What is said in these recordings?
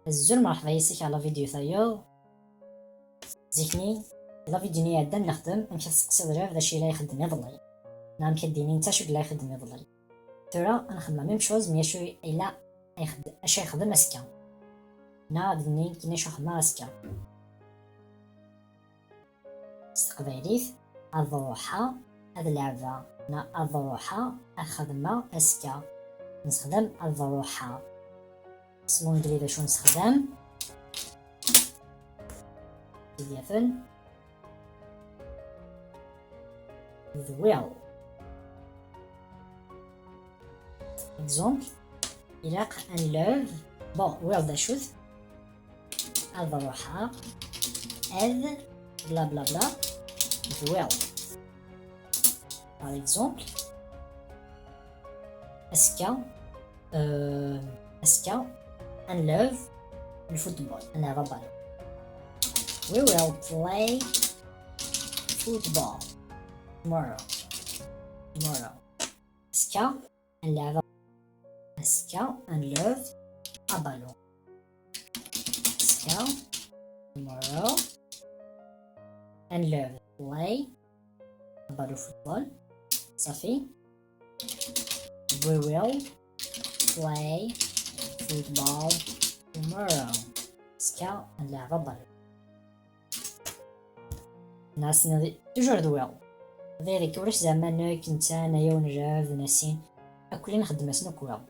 الزول مرحبا يسيك على فيديو ثايو زيكني لا فيديو ني عدان نخدم نمشي نسقسي ضريف داكشي لا يخدم يضلي نعم كديني نتا شو لا يخدم يضلي ترى نخدم ميم شوز مي شو الا يخدم اش يخدم اسكا نادني كي نشو خدمه اسكا استقباليث الضروحه هاد اللعبه نا الضروحه الخدمه اسكا نستخدم الضروحه اسمو ندير باش نستخدم ديافن the wheel exemple إلا نلوف بون wheel دا شوت الضروحة هذ بلا بلا بلا the wheel par exemple اسكا نلوف الفوتبول نلعب بالون we will play football tomorrow اسكا نلعب اسكا نلوف بالون اسكا tomorrow نلوف play بالون فوتبول صافي we will play football tomorrow اسكا نلعب بالون ناس نادي توجور دوال ذلك ولاش زعما ناك نتا انايا ونجاف ناسين اكلين نخدم اسنو كوال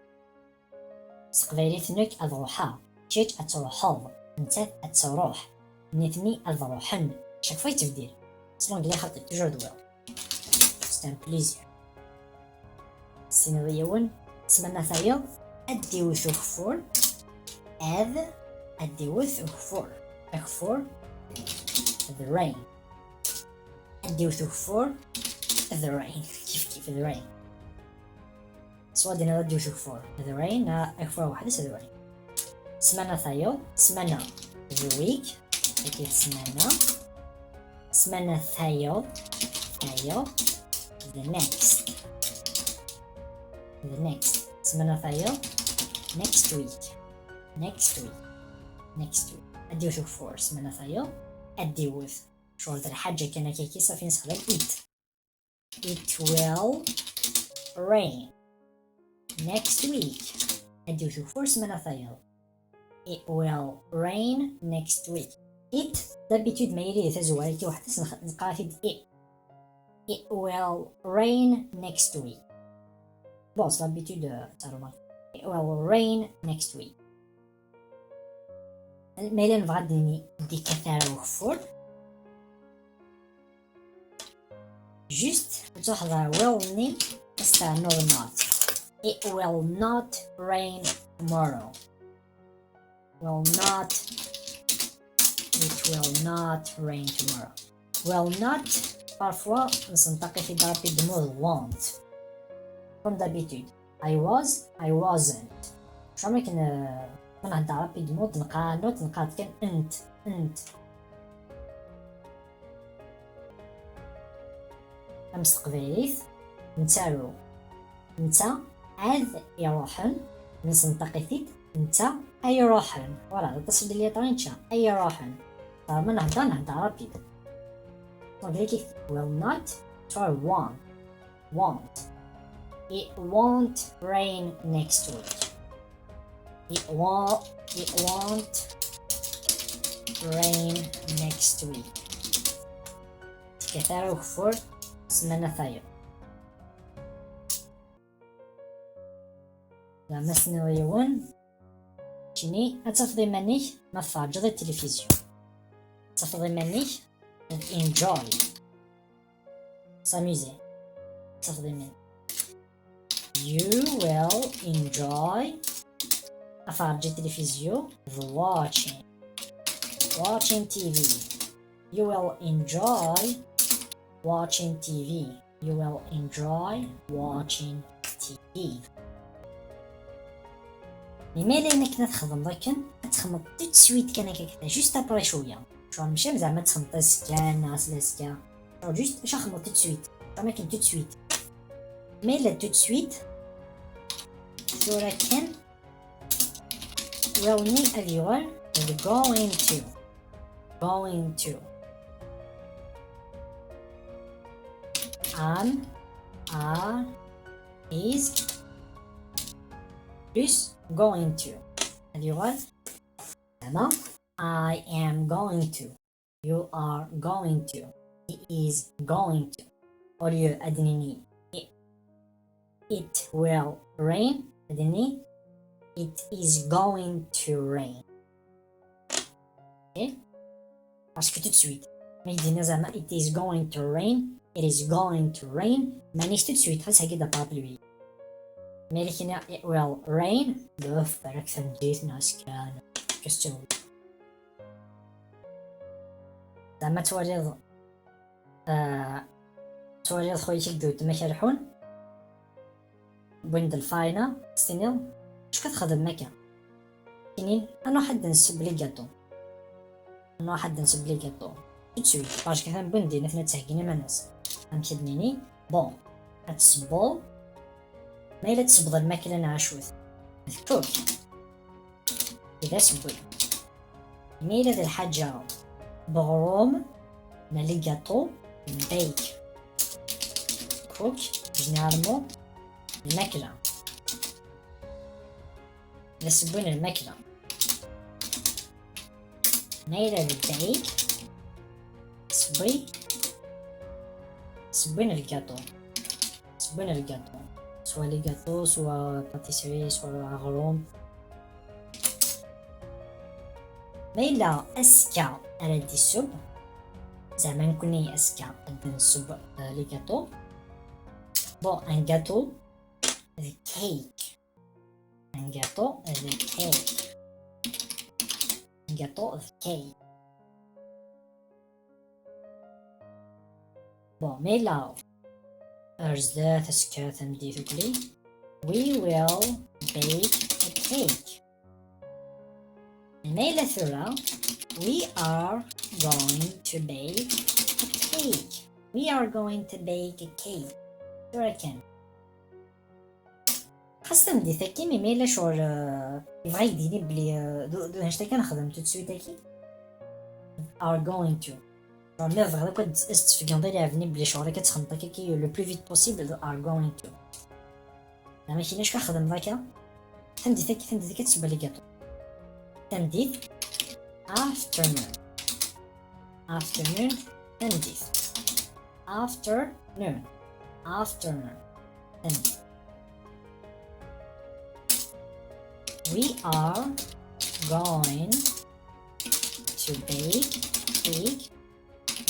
استقبالي ثنك اضروحا جيت اتروحوض نتا اتروح نثني اضروحن شاك فاي تبديل سلون بلي خاطر توجور دوال ستان بليزير سيناريون سمعنا ثايا اديوث وخفور اذ اديوث وخفور اخفور the rain نديوثو فور the rain كيف the rain سوا دينا نديوثو فور the rain اكفور واحدة the rain سمعنا ثايو سمعنا the week كيف سمعنا ثايو the next سمعنا ثايو next week نديوثو فور سمعنا ثايو اديوث شغل الحاجة كان كيكي صافي نستخدم it will rain next week نديوثو فور سمانة ثايل it will rain next week it d'habitude ما يلي تزوالي كي واحد نقرا في it will rain next week bon c'est l'habitude تعرفون it will rain next week ما إلا نبغى ندي كثارة وخفور Juste تحضر will ني استعنو not it will not rain tomorrow it will not rain tomorrow will not parfois نسنتقي في ضربي دموع won't comme d'habitude I wasn't شو ما كنا نهضر ضربي دموع نلقى نوت نلقى كان انت مستقبليث نتارو نتا عاد يروحن نسنتقيثيت نتا اي روحن ولا تصل لي طرينشا اي روحن ما نهضر رابيد صديقي will not try won't it won't rain next week it won't rain next week كثارة وخفور سمعنا ثايو زعما سيناريون شني اتفضي منيك ما تفرجض التلفزيون تفضي منيك enjoy s'amuser تفضي منيك you will enjoy افرج التلفزيون watching TV you will enjoy watching TV you will enjoy watching TV ميلا انك تخدم لكن تخمط tout de suite كان هكا جوست ابري شويه شو ماشي زعما تخمط سكان ناس لاسكا جوست باش نخمط tout de suite زعما كان tout de suite ميلا tout de suite ثورة كان وني أذيوان going to am are is plus going to أذيوان تمام. I am going to, you are going to, he is going to. أوليو أدنيني it will rain أدني it is going to rain. اوكي باسكو تو سويت ما يدينا زعما it is going to rain it is going to rain مانيش تو سويت خاصها كدا بابلوي مالي هنا it will rain بوف برك ثمجيت ناس كان كستوي زعما توريض توريض خويا كدو تما كيرحون بوند الفاينة ستينيل اش كتخدم مكا كاينين انا واحد نسب لي كاطو انا واحد نسب لي كاطو تسوي باش كثان بندي نثنا تسهكيني ما ناس غنكدنيني بون هتسبو ما الا تسبض الماكلة نعشوث كوك اذا سبوي ما الا ذا الحاجة بغروم مالي كاطو بيك كوك جنارمو الماكلة نسبون الماكلة نايلة البيك سبون الجاتو سوا لي جاتو سوا باتيسري سوا غروم مايلا اسكا على دي السب زعما نكوني اسكا قد نسب لي جاتو بون ان جاتو the cake un gâteau the cake un gâteau the cake bon mais là أرزدات أسكاثم دي ثقلي we will bake a cake الميلة ثرى we are going to bake a cake we are going to bake a cake ثرى كان خاصة دي ثاكي ميميلا شور يبغى يديني بلي دو هاشتا كنخدم تو تسوي تاكي are going to شور مي فغدا كنت استفيقون دالي عفني بلي شور كتخنطا كي لو بلو فيت بوسيبل are going to زعما كيناش كنخدم ذاكا تندي ثاكي كتسبى لي كاطو تنديت afternoon تنديت afternoon تنديت we are going to bake cake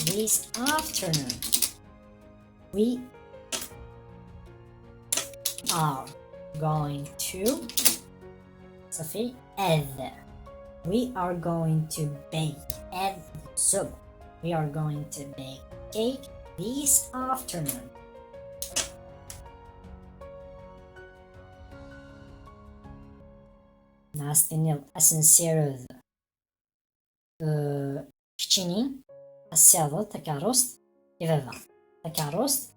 this afternoon. We are going to Sophie we are going to bake soup. We are going to bake cake this afternoon. ناستنيل أسنسيروذ كتشيني السيادة تكاروست إذا تكاروست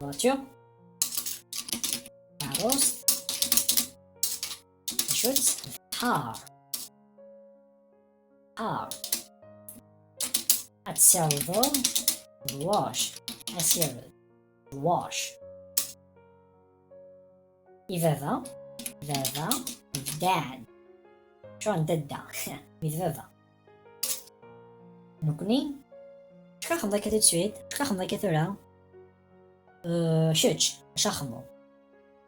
voiture كاروست شوت car السيادة wash السيادة wash إذا Veva, dad. شلون ددا with Veva. نكوني شكون خمضا كتو تسويت شكون خمضا كثورا شوتش شخمو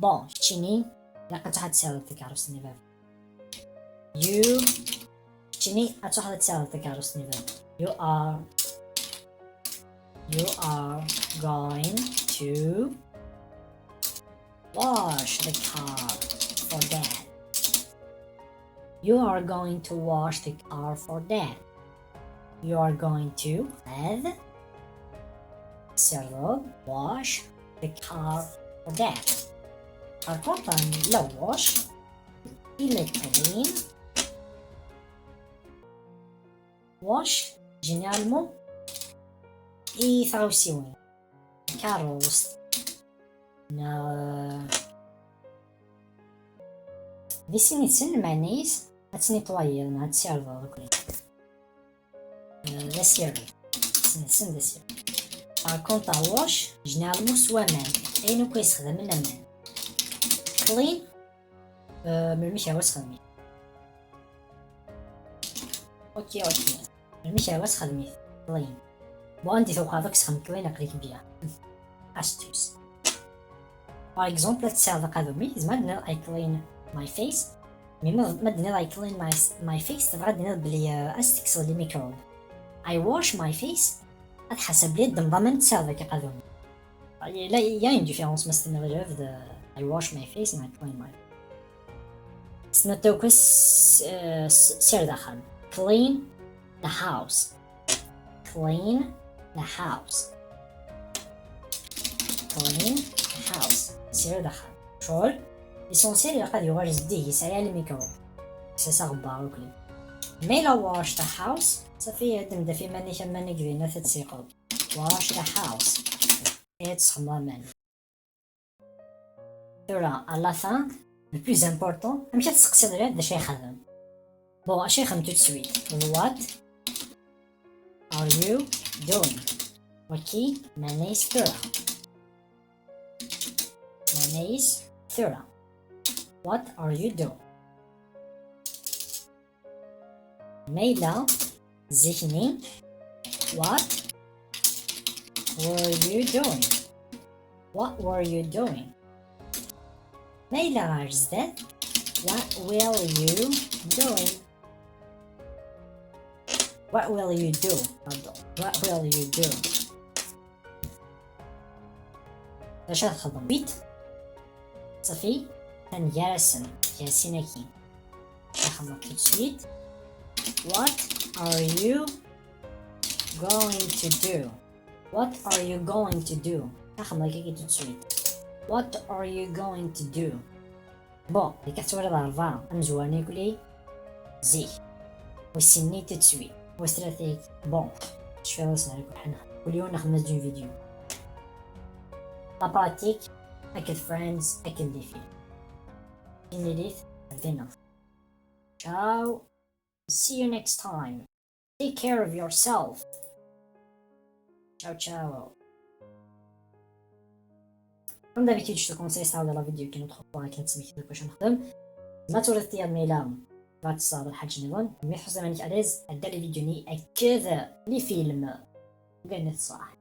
بون شتيني لا قد تساوي تكاروسني Veva. You شتيني قد تساوي تكاروسني Veva. You are going to wash the car for dad. You are going to wash the car for dad. You are going to have wash the car for dad. Par contre, la wash, il est clean. Wash, généralement, il fait aussi oui. Carosse. ديسيني تسن معنيس هتنيطوايي مع تسيرفر دوكلي لا سيرفي تسن لا سيرفي كونتا واش جنالمو سوا مان اينو كيستخدم لنا مان كلين ملميش هوا تخدمي اوكي ملميش هوا تخدمي كلين بو عندي فوق هذاك تخدم كلين اقريك بيها astuce par exemple تساعد قادومي زعما دنا I clean my face مي ما دنا I clean my face تبغى دنا بلي استكسل لي ميكروب I wash my face حسب لي ضمن تساعد كي قادومي لا يا une différence مثلا ريف I wash my face and I clean my سنتوكس سير داخل clean the house clean the house clean the house سير داخل شغل ليسونسيال اللي قد يواجه زديه يسرع الميكروب سيسا غبار وكلي مي لا واش the house صافي هدم دا في ماني كماني كبيرنا تتسيقل wash the house تسخن ماني ثورة à la fin le plus important مشات تسقسي غير دا شي يخدم بون اش يخدم تو تسويت what are you doing وكي مانيس ثورة مانيس ثورة what are you doing ميلا زيكني what were you doing what were you doing ميلا غارزدت what will you doing what will you do what will you do اش تخدم بيت صافي تنجرسن ياسينكي تخدم تسويت what are you going to do what are you going to do تخدم كي تسويت what are you going to do بون اللي كتوري الاربعه امزواني يقولي زي وسني تتسوي وستراتيك بون شفي راسنا نقول حنا كل يوم نخدم جون فيديو لا براتيك اكيد فريندز اكيد لي فيلم إني ليث عندنا ciao see you next time take care of yourself ciao comme d'habitude je te conseille ça dans la vidéo qui notre fois كانت سميتها باش نخدم ما تورث ديال ميلام غات صار الحاج نظن مي حسن مانيش اليز ادى لي فيديو ني كذا لي فيلم قال صح